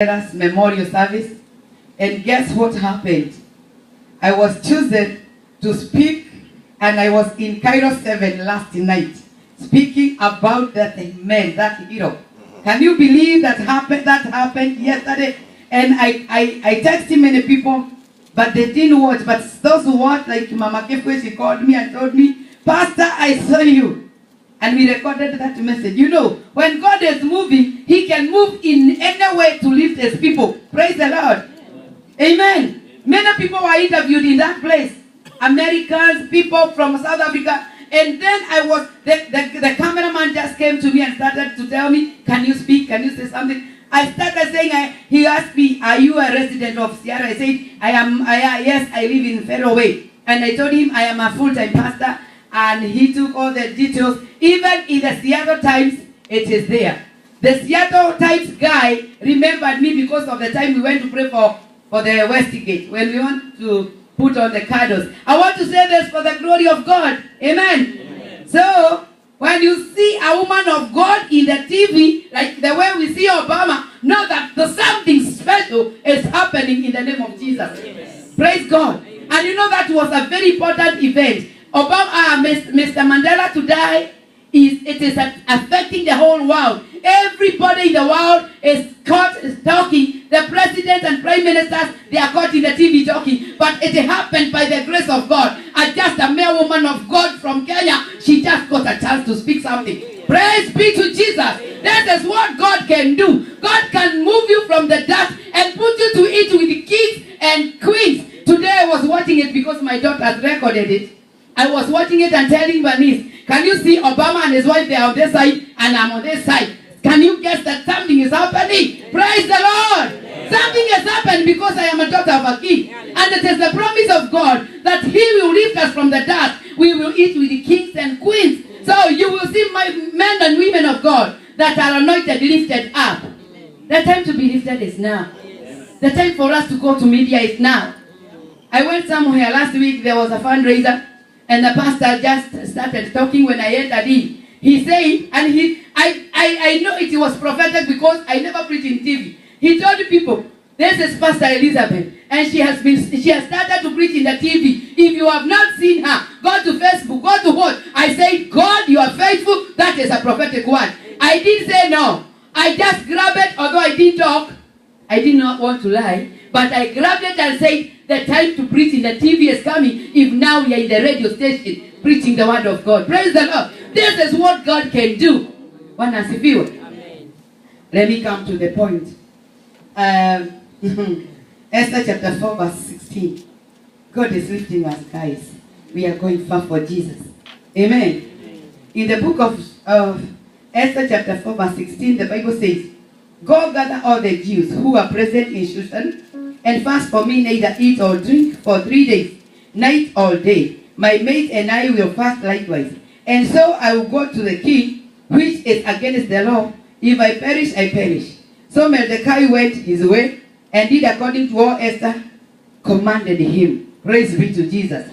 Memorial service, and guess what happened? I was chosen to speak, and I was in Cairo 7 last night speaking about that man, that hero. Can you believe that happened? That happened yesterday, and I texted many people, but they didn't watch. But those who watched, like Mama Kefwe, she called me and told me, "Pastor, I saw you." And we recorded that message. You know, when God is moving, He can move in any way to lift His people. Praise the Lord. Amen. Many people were interviewed in that place. Americans, people from South Africa. And then the cameraman just came to me and started to tell me, "Can you speak? Can you say something?" I started saying, he asked me, "Are you a resident of Sierra?" I said, "I am. Yes, I live in Fairway." And I told him, "I am a full-time pastor." And he took all the details. Even in the Seattle Times, it is there. The Seattle Times guy remembered me because of the time we went to pray for the Westgate, when we want to put on the candles. I want to say this for the glory of God. Amen. Amen. So, when you see a woman of God in the TV, like the way we see Obama, know that something special is happening in the name of Jesus. Amen. Praise God. Amen. And you know that was a very important event. Obama, Mr. Mandela to die, it is affecting the whole world. Everybody in the world is talking. The president and prime ministers, they are caught in the TV talking. But it happened by the grace of God. And just a mere woman of God from Kenya, she just got a chance to speak something. Praise be to Jesus. That is what God can do. God can move you from the dust and put you to it with kings and queens. Today I was watching it because my daughter has recorded it. I was watching it and telling my niece, "Can you see Obama and his wife? They are on this side and I'm on this side. Can you guess that something is happening?" Praise the Lord. Yeah. Something has happened because I am a daughter of a king. Yeah. And it is the promise of God that He will lift us from the dust. We will eat with the kings and queens. So you will see my men and women of God that are anointed, lifted up. The time to be lifted is now. Yes. The time for us to go to media is now. I went somewhere last week. There was a fundraiser. And the pastor just started talking when I entered in. He said, and I know it was prophetic because I never preached in TV. He told people, "This is Pastor Elizabeth, and she has started to preach in the TV. If you have not seen her, go to Facebook, go to what?" I said, "God, you are faithful. That is a prophetic word." I didn't say no. I just grabbed it, although I didn't talk. I did not want to lie, but I grabbed it and said, "The time to preach in the TV is coming. If now we are in the radio station preaching the word of God." Praise the Lord. This is what God can do. Bwana asifiwe. Let me come to the point. Esther chapter 4 verse 16. God is lifting us, guys. We are going far for Jesus. Amen. In the book of Esther chapter 4 verse 16, the Bible says, "Go gather all the Jews who are present in Shushan, and fast for me, neither eat or drink for 3 days, night or day. My maid and I will fast likewise. And so I will go to the king, which is against the law. If I perish, I perish." So Mordecai went his way and did according to all Esther commanded him. Praise be to Jesus.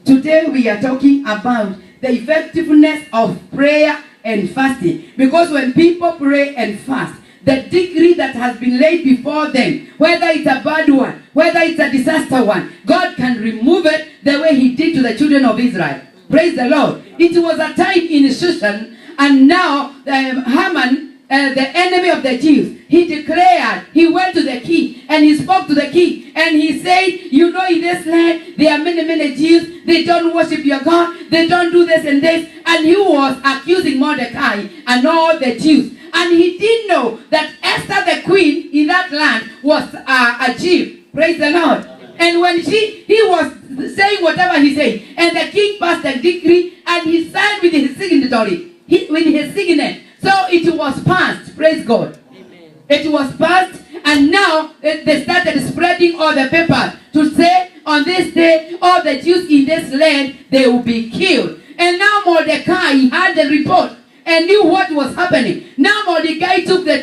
Today we are talking about the effectiveness of prayer and fasting. Because when people pray and fast, the degree that has been laid before them, whether it's a bad one, whether it's a disaster one, God can remove it the way He did to the children of Israel. Praise the Lord. It was a time in Shushan, and now Haman, the enemy of the Jews, he declared, he went to the king, and he spoke to the king, and he said, "You know, in this land, there are many Jews. They don't worship your God. They don't do this and this." And he was accusing Mordecai and all the Jews. And he didn't know that Esther, the queen in that land, was a Jew. Praise the Lord. And when he was saying whatever he said, and the king passed a decree, and he signed with his signatory, with his signet. So it was passed. Praise God. Amen. It was passed, and now they started spreading all the papers to say, on this day, all the Jews in this land, they will be killed. And now Mordecai had the report and knew what was happening. Now Mordecai took the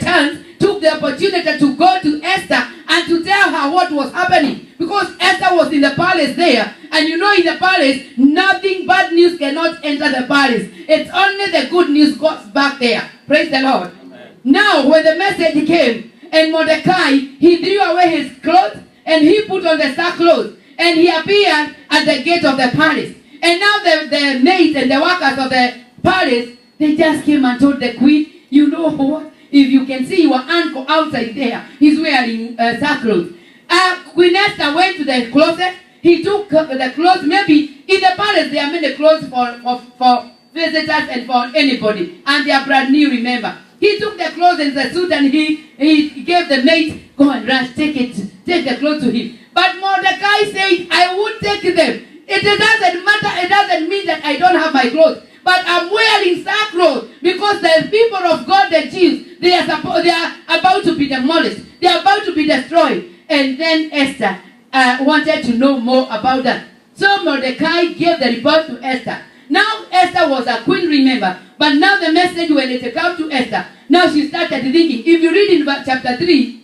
opportunity to go to Esther and to tell her what was happening. Because Esther was in the palace there. And you know, in the palace, nothing bad news cannot enter the palace. It's only the good news goes back there. Praise the Lord. Amen. Now, when the message came, And Mordecai, he threw away his clothes and he put on the sackcloth. And he appeared at the gate of the palace. And now the maids and the workers of the palace, they just came and told the queen, you know what? If you can see your uncle outside there, he's wearing sackcloth. Queen Esther went to the closet. He took the clothes. Maybe in the palace there are many clothes for visitors and for anybody. And they are brand new, remember. He took the clothes and the suit and he gave the maid, go and rush, take the clothes to him. But Mordecai said, I won't take them. It doesn't matter. It doesn't mean that I don't have my clothes. But I'm wearing sackcloth because the people of God, the Jews, they are about to be demolished. They are about to be destroyed. And then Esther wanted to know more about that. So Mordecai gave the report to Esther. Now Esther was a queen, remember. But now the message, when it came to Esther, now she started thinking. If you read in chapter 3,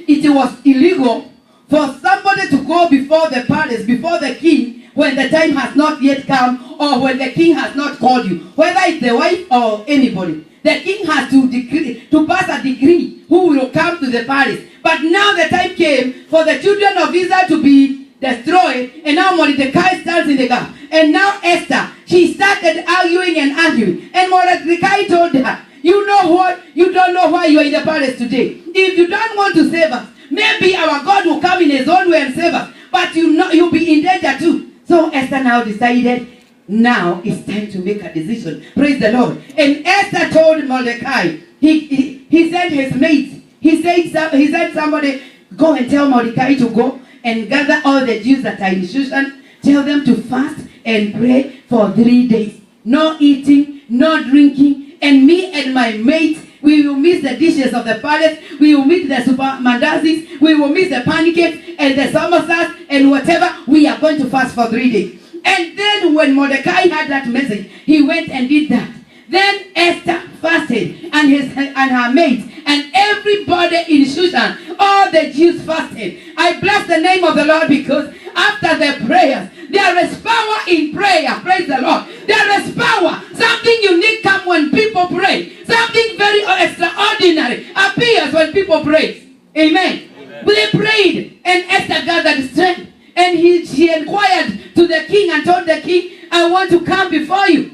it was illegal for somebody to go before the palace, before the king, when the time has not yet come, or when the king has not called you, whether it's the wife or anybody. The king has to pass a decree who will come to the palace. But now the time came for the children of Israel to be destroyed, and now Mordecai stands in the gap. And now Esther, she started arguing. And Mordecai told her, you know what? You don't know why you are in the palace today. If you don't want to save us, maybe our God will come in his own way and save us. But you'll be in danger too. So Esther now decided, now it's time to make a decision. Praise the Lord. And Esther told Mordecai, he sent his mates. He said somebody, go and tell Mordecai to go and gather all the Jews that are in Shushan. Tell them to fast and pray for 3 days. No eating, no drinking. And me and my mates, we will miss the dishes of the palace. We will miss the super mandazis. We will miss the pancakes and the samosas and whatever. We are going to fast for 3 days. And then when Mordecai had that message, he went and did that. Then Esther fasted and her maids and everybody in Shushan, all the Jews fasted. I bless the name of the Lord because after the prayers, there is power in prayer. Praise the Lord. There is power. Something unique comes when people pray. Something very extraordinary appears when people pray. Amen. But they prayed and Esther gathered strength. And she inquired to the king and told the king, I want to come before you.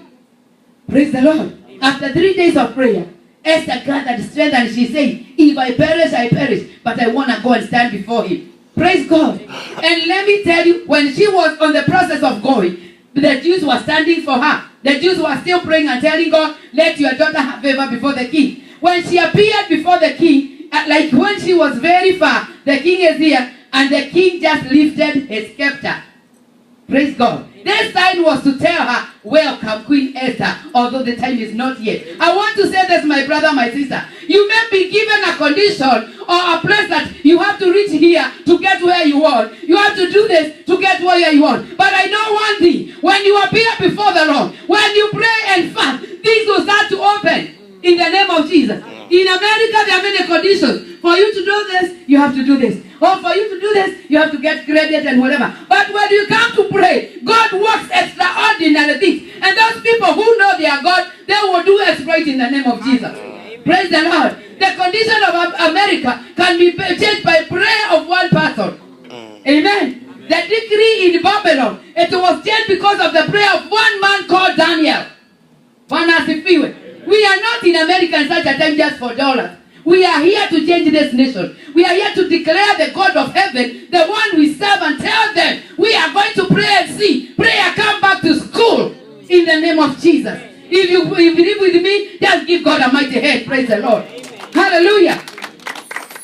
Praise the Lord. After 3 days of prayer, Esther gathered strength and she said, if I perish, I perish. But I want to go and stand before him. Praise God. And let me tell you, when she was on the process of going, the Jews were standing for her. The Jews were still praying and telling God, let your daughter have favor before the king. When she appeared before the king, like when she was very far, the king is here, and the king just lifted his scepter. Praise God. This sign was to tell her, welcome Queen Esther, although the time is not yet. I want to say this, my brother, my sister. You may be given a condition or a place that you have to reach here to get where you want. You have to do this to get where you want. But I know one thing. When you appear before the Lord, when you pray and fast, things will start to open in the name of Jesus. In America, there are many conditions. For you to do this, you have to do this. Or for you to do this, you have to get credit and whatever. But when you come to pray, God works extraordinary things. And those people who know their God, they will do exploit in the name of Jesus. Praise the Lord. The condition of America can be changed by prayer of one person. Amen. The decree in Babylon, it was changed because of the prayer of one man called Daniel. We are not in America in such a time just for dollars. We are here to change this nation. We are here to declare the God of heaven, the one we serve, and tell them we are going to pray and see prayer come back to school in the name of Jesus. If you believe with me, just give God a mighty hand. Praise the Lord. Amen. Hallelujah.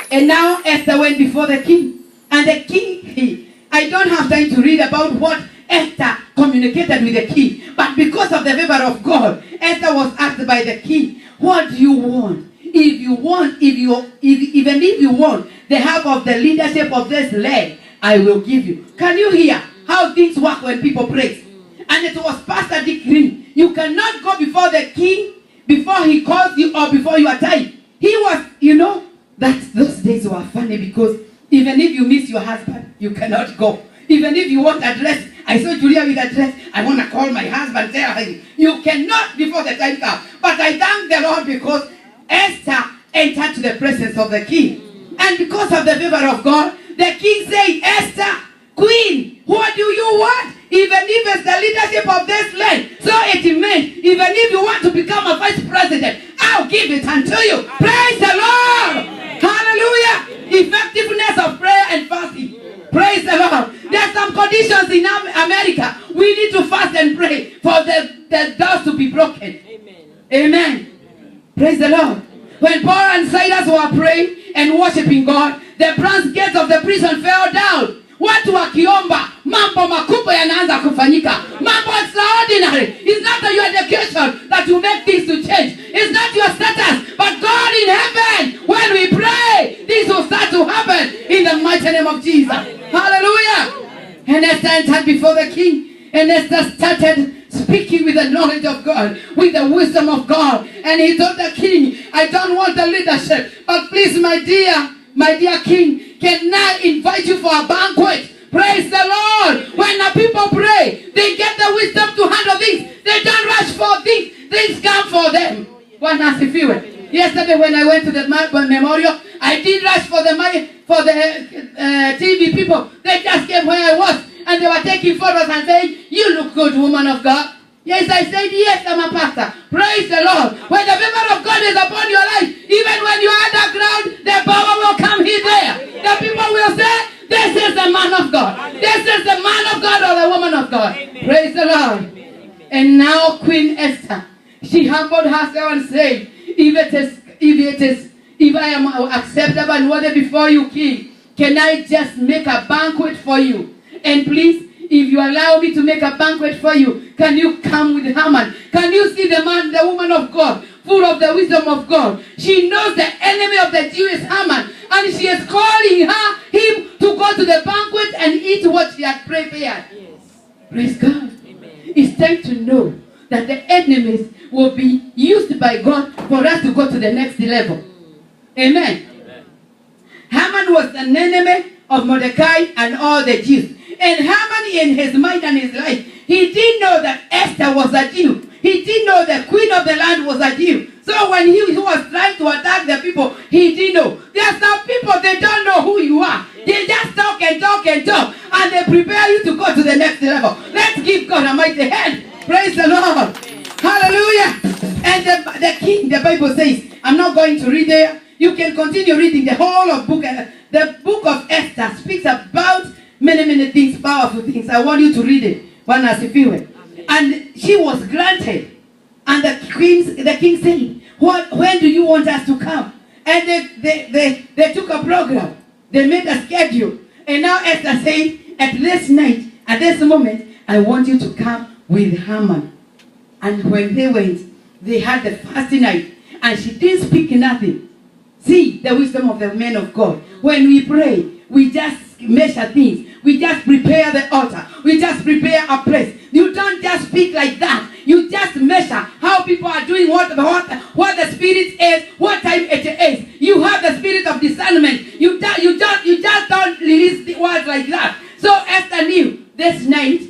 And now Esther went before the king. And the king, I don't have time to read about what Esther communicated with the king. But because of the favor of God, Esther was asked by the king, what do you want? If you want the help of the leadership of this land, I will give you. Can you hear how things work when people pray? And it was passed a decree. You cannot go before the king before he calls you or before your time. He was, that those days were funny because even if you miss your husband, you cannot go. Even if you want a dress, I saw Julia with a dress, I want to call my husband, tell him. You cannot before the time comes. But I thank the Lord because Esther entered to the presence of the king. And because of the favor of God, the king said, Esther, queen, what do you want? Even if it's the leadership of this land. So it meant, even if you want to become a vice president, I'll give it unto you. Praise the Lord. Hallelujah. Effectiveness of prayer and fasting. Praise the Lord. There are some conditions in America. We need to fast and pray for the doors to be broken. Amen. Praise the Lord. When Paul and Silas were praying and worshiping God, the bronze gates of the prison fell down. Watu wakiomba, mambo makubwa yanaanza kufanyika. Mambo extraordinary. It's not your education that will make things to change. It's not your status, but God in heaven. When we pray, this will start to happen in the mighty name of Jesus. Hallelujah. And Esther entered before the king. And Esther started speaking with the knowledge of God, with the wisdom of God. And he told the king, I don't want the leadership, but please, my dear king, can I invite you for a banquet? Praise the Lord. When the people pray, they get the wisdom to handle things. They don't rush for things. Things come for them. One has to feel it. Yesterday when I went to the memorial, I did rush for the TV people. They just came where I was. And they were taking photos and saying, you look good, woman of God. Yes, I said, yes, I'm a pastor. Praise the Lord. When the favor of God is upon your life, even when you are underground, the power will come here there. The people will say, this is the man of God. This is the man of God or the woman of God. Praise the Lord. And now Queen Esther, she humbled herself and said, if I am acceptable and worthy before you, king, can I just make a banquet for you? And please, if you allow me to make a banquet for you, can you come with Haman? Can you see the man, the woman of God, full of the wisdom of God? She knows the enemy of the Jew is Haman, and she is calling him to go to the banquet and eat what she had prepared. Yes. Praise God. Amen. It's time to know that the enemies will be used by God for us to go to the next level. Amen. Amen. Haman was an enemy of Mordecai and all the Jews. And Haman, in his mind and his life, he didn't know that Esther was a Jew. He didn't know the queen of the land was a Jew. So when he was trying to attack the people, he didn't know. There are some people, they don't know who you are. They just talk and talk and talk. And they prepare you to go to the next level. Let's give God a mighty hand. Praise the Lord. Hallelujah. And the king, the Bible says, I'm not going to read there. You can continue reading the whole of book. The book of Esther speaks about many things, powerful things. I want you to read it. One as if you will. And she was granted. And the king said, when do you want us to come? And they took a program. They made a schedule. And now Esther said, at this night, at this moment, I want you to come with Haman. And when they went, they had the fasting night. And she didn't speak nothing. See the wisdom of the men of God. When we pray, we just measure things. We just prepare the altar. We just prepare a place. You don't just speak like that. You just measure how people are doing, what the spirit is, what time it is. You have the spirit of discernment. You just don't release the words like that. So Esther knew this night,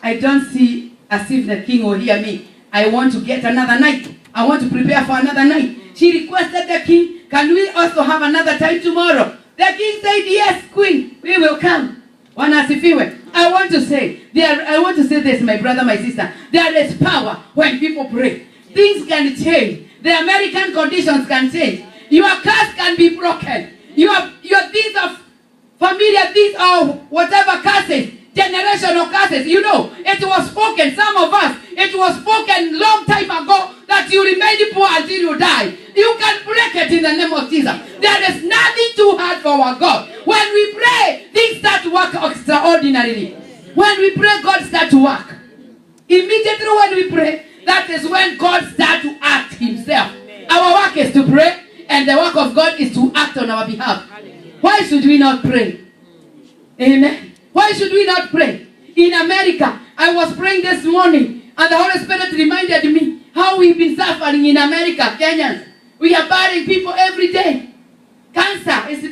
I don't see as if the king will hear me. I want to get another night. I want to prepare for another night. She requested the king, can we also have another time tomorrow? The king said, yes, queen, we will come. I want to say this, my brother, my sister. There is power when people pray. Things can change. The American conditions can change. Your curse can be broken. Your things of familiar things or whatever curses, generational curses. You know, it was spoken, some of us, it was spoken long time ago that you remain poor until you die. You can break it in the name of Jesus. There is nothing too hard for our God. When we pray, things start to work extraordinarily. When we pray, God starts to work. Immediately when we pray, that is when God starts to act himself. Our work is to pray, and the work of God is to act on our behalf. Why should we not pray? Amen. Why should we not pray? In America, I was praying this morning, and the Holy Spirit reminded me how we've been suffering in America, Kenyans. We are burying people every day. Cancer is the